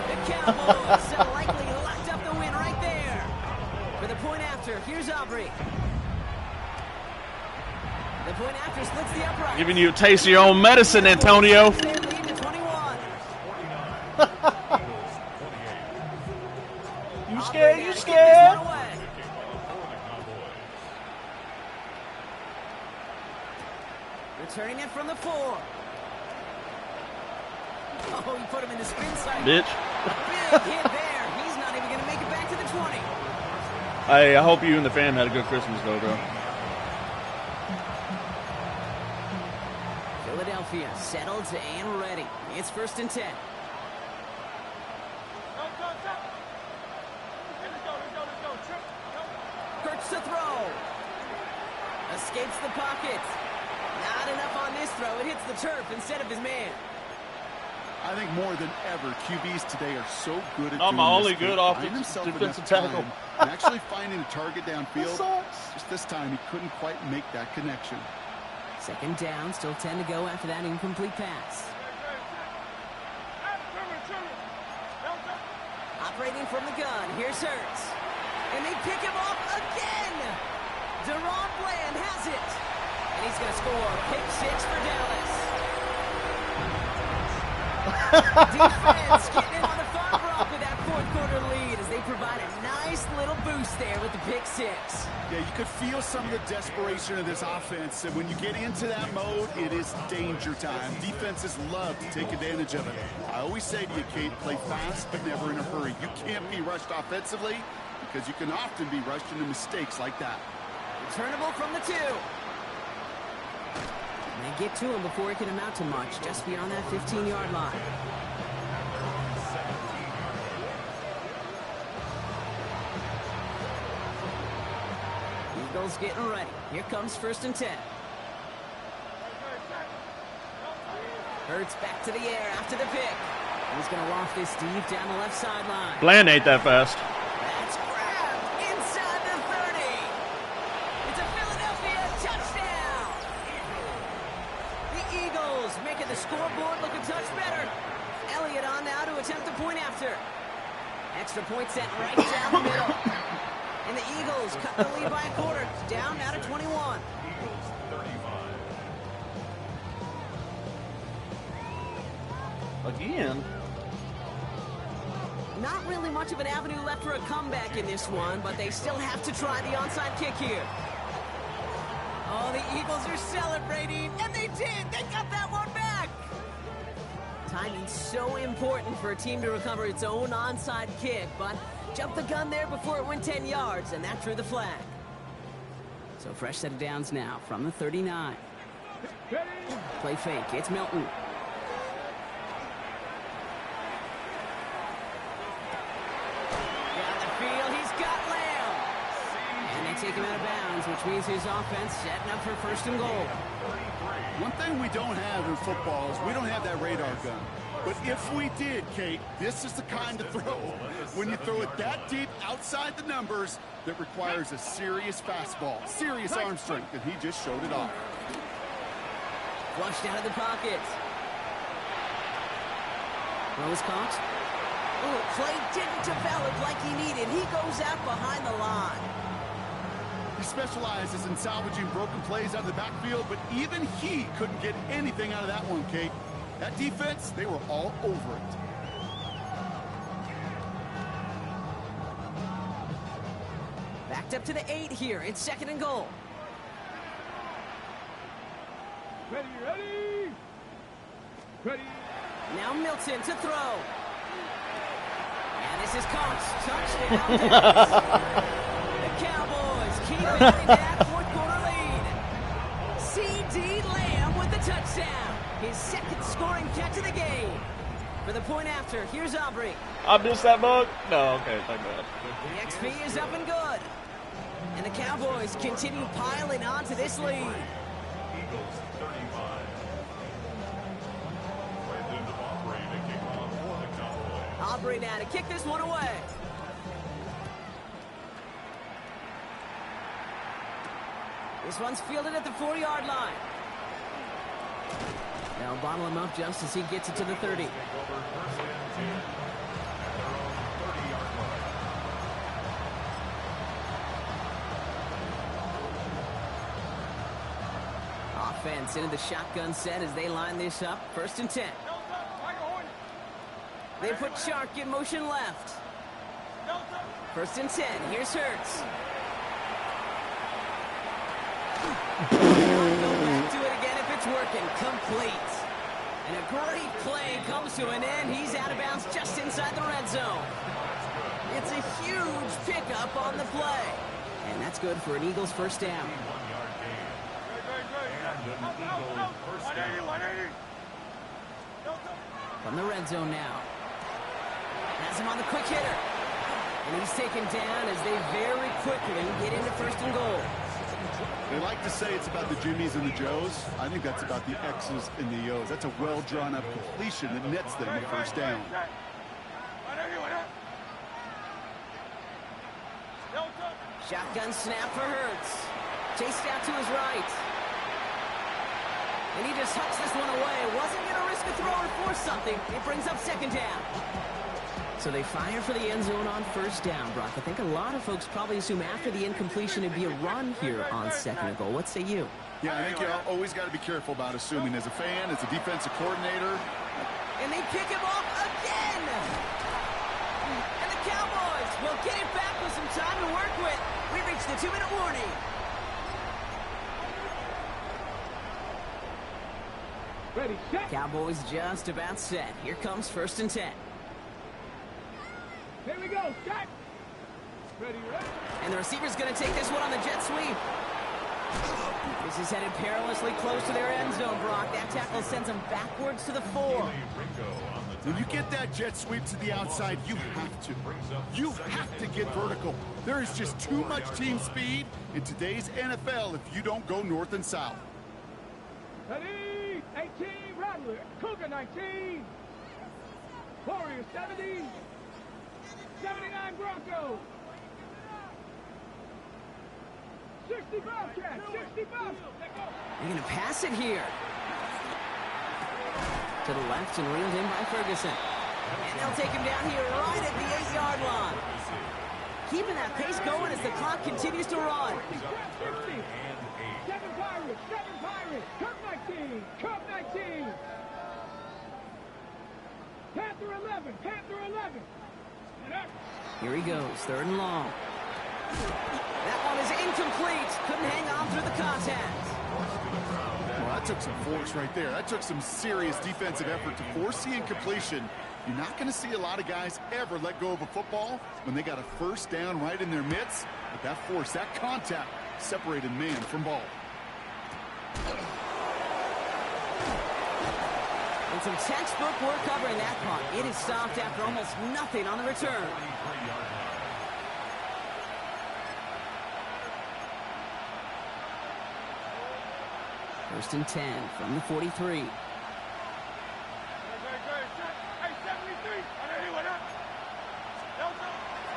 The Cowboys likely locked up the win right there. For the point after, here's Aubrey. The point after splits the upright. Giving you a taste of your own medicine, Antonio. Their lead to 21. You scared? You scared? Returning it from the 4. Oh, he put him in the spin cycle. Bitch. Big hit there. He's not even going to make it back to the 20. Hey, I hope you and the fam had a good Christmas, though, bro. Philadelphia settled and ready. It's first and 10. Hurts to throw. Escapes the pocket. Not enough on this throw. It hits the turf instead of his man. I think more than ever, QBs today are so good at I'm doing only this. good They off find the himself defensive enough tackle. time and actually finding a target downfield. sucks. Just this time, he couldn't quite make that connection. Second down, still 10 to go after that incomplete pass. Operating from the gun, here's Hurts. And they pick him off again. Deron Bland has it. And he's going to score. Pick 6 for Dallas. Defense getting in on the farm rock with that fourth quarter lead as they provide a nice little boost there with the pick 6. Yeah, you could feel some of the desperation of this offense. And when you get into that mode, it is danger time. Defenses love to take advantage of it. I always say to you, Kate, play fast but never in a hurry. You can't be rushed offensively because you can often be rushed into mistakes like that. Returnable from the 2. And they get to him before it can amount to much, just beyond that 15-yard line. Eagles getting ready. Here comes 1st and 10. Hurts back to the air after the pick. He's going to loft this deep down the left sideline. Bland ain't that fast. That's grabbed inside the 30. It's a Philadelphia touchdown. The Eagles making the scoreboard look a touch better. Elliott on now to attempt the point after. Extra point set right down the middle. And the Eagles cut the lead by a quarter. Down now to 21. Eagles 35. Again. Not really much of an avenue left for a comeback in this one, but they still have to try the onside kick here. Oh, the Eagles are celebrating, and they did! They got that one back! Timing's so important for a team to recover its own onside kick, but jumped the gun there before it went 10 yards, and that drew the flag. So fresh set of downs now from the 39. Play fake, it's Milton. Take him out of bounds, which means his offense setting up for 1st and goal. One thing we don't have in football is we don't have that radar gun. But if we did, Kate, this is the kind of throw. When you throw it that deep outside the numbers, that requires a serious fastball, serious arm strength, and he just showed it off. Flushed out of the pocket. Rose caught. Oh, play didn't develop like he needed. He goes out behind the line. He specializes in salvaging broken plays out of the backfield, but even he couldn't get anything out of that one, Kate. That defense, they were all over it. Backed up to the 8 here. It's 2nd and goal. Ready, ready. Ready. Now Milton to throw. And this is caught. Touchdown, Dallas. The Cowboys keep adding that fourth quarter lead. C.D. Lamb with the touchdown. His 2nd scoring catch of the game. For the point after, here's Aubrey. I missed that bug? No, okay, thank God. The XP is up and good. And the Cowboys continue piling on to this lead. Eagles 35. Brandon Aubrey to kick off for the Cowboys. Aubrey now to kick this one away. This one's fielded at the 4-yard line. They'll bottle him up just as he gets it to the 30. Offense into the shotgun set as they line this up. 1st and 10. They put Shark in motion left. 1st and 10. Here's Hurts. Go back to it again if it's working. Complete. And a great play comes to an end. He's out of bounds just inside the red zone. It's a huge pickup on the play. And that's good for an Eagles 1st down. From the red zone now. Has him on the quick hitter. And he's taken down as they very quickly get into 1st and goal. They like to say it's about the Jimmies and the Joes. I think that's about the X's and the O's. That's a well-drawn-up completion that nets them the 1st down. Shotgun snap for Hurts. Chased out to his right. And he just hucks this one away. Wasn't going to risk a throw and force something. It brings up 2nd down. So they fire for the end zone on first down, Brock. I think a lot of folks probably assume after the incompletion it'd be a run here on second and goal. What say you? Yeah, I think you always got to be careful about assuming as a fan, as a defensive coordinator. And they pick him off again! And the Cowboys will get it back with some time to work with. We reached the 2-minute warning. Ready, set. Cowboys just about set. Here comes 1st and 10. Here we go, set. Ready, ready. And the receiver's going to take this one on the jet sweep. This is headed perilously close to their end zone, Brock. That tackle sends them backwards to the 4. When you get that jet sweep to the outside, you have to. You have to get vertical. There is just too much team speed in today's NFL if you don't go north and south. Ready, 18, Rattler, Cougar 19. Warrior 70. 79 Broncos. 60 Bobcats, 60 Bobcats. They're going to pass it here. To the left and reeled in by Ferguson. And they'll take him down here right at the 8-yard line. Keeping that pace going as the clock continues to run. 60. 7 Pirates, 7 Pirates. Cup 19, Cup 19. Panther 11, Panther 11. Here he goes, 3rd and long. That one is incomplete. Couldn't hang on through the contact. Well, that took some force right there. That took some serious defensive effort to force the incompletion. You're not going to see a lot of guys ever let go of a football when they got a first down right in their midst. But that force, that contact, separated man from ball. And some textbook work covering that punt. It is stopped after almost nothing on the return. First and 10 from the 43.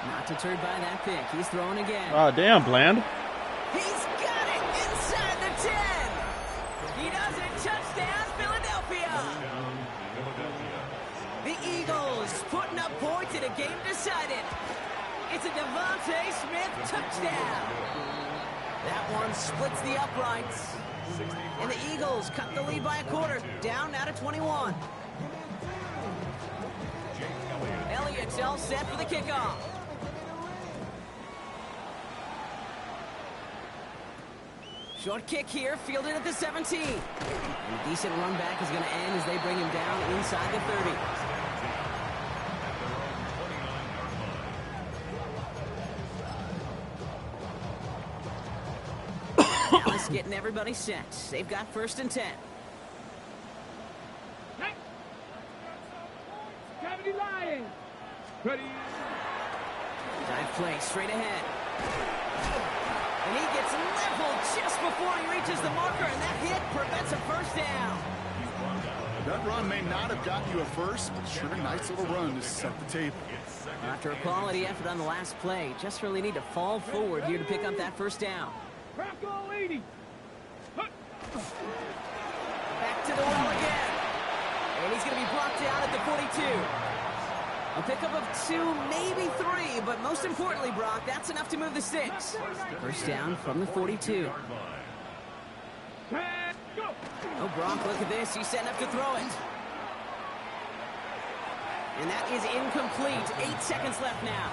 Not deterred by that pick. He's throwing again. Oh, damn, Bland. He's got it inside the 10. He does it. Touchdown, Philadelphia. The Eagles putting up points in a game decided. It's a Devontae Smith touchdown. That one splits the uprights. And the Eagles cut the lead by a quarter. Down now to 21. Elliott's all set for the kickoff. Short kick here, fielded at the 17. And a decent run back is going to end as they bring him down inside the 30. Dallas getting everybody set. They've got 1st and 10. 70 Lions. Ready. Dive play straight ahead. And he gets leveled just before he reaches the marker, and that hit prevents a first down. That run may not have gotten you a first, but sure a nice little run to set the table. After a quality effort on the last play, just really need to fall forward here to pick up that first down. Bronco 80. Back to the well again. And he's going to be brought down at the 42. A pickup of 2, maybe 3, but most importantly, Brock, that's enough to move the sticks. First down from the 42. Oh, Brock, look at this. He's setting up to throw it. And that is incomplete. 8 seconds left now.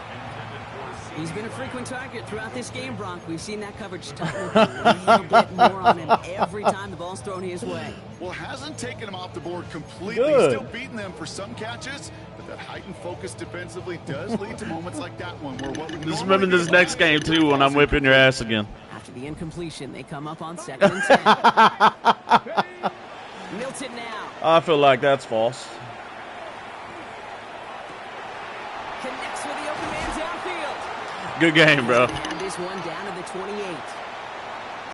He's been a frequent target throughout this game, Brock. We've seen that coverage tighten a little bit more on him every time the ball's thrown his way. Well, hasn't taken him off the board completely. Good. Still beating them for some catches, but that heightened focus defensively does lead to moments like that one where what would Just remember this next game, too, when I'm whipping your ass again. After the incompletion, they come up on 2nd and 10. Milton now. I feel like that's false. Connects with the open man downfield. Good game, bro. And this one down to the 28.